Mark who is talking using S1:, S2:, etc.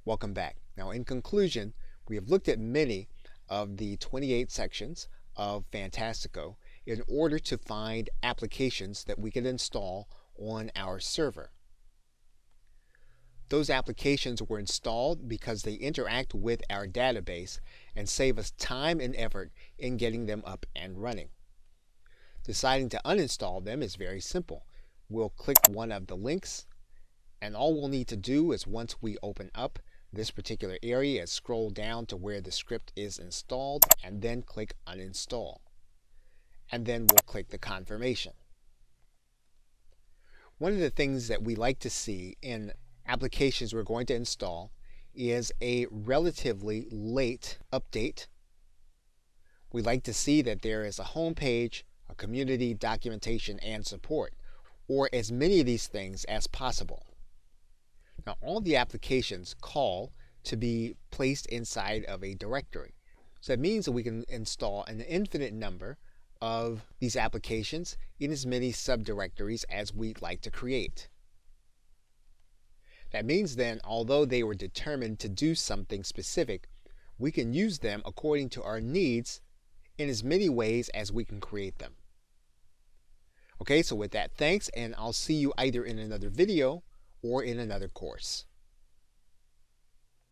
S1: Welcome back. Now, in conclusion, we have looked at many of the 28 sections of Fantastico in order to find applications that we can install on our server. Those applications were installed because they interact with our database and save us time and effort in getting them up and running. Deciding to uninstall them is very simple. We'll click one of the links, and all we'll need to do is, once we open up this particular area, is scroll down to where the script is installed and then click uninstall. And then we'll click the confirmation. One of the things that we like to see in applications we're going to install is a relatively late update. We like to see that there is a home page, a community, documentation, and support, or as many of these things as possible. Now, all the applications call to be placed inside of a directory. So that means that we can install an infinite number of these applications in as many subdirectories as we'd like to create. That means then, although they were determined to do something specific, we can use them according to our needs in as many ways as we can create them. Okay, so with that, thanks, and I'll see you either in another video or in another course.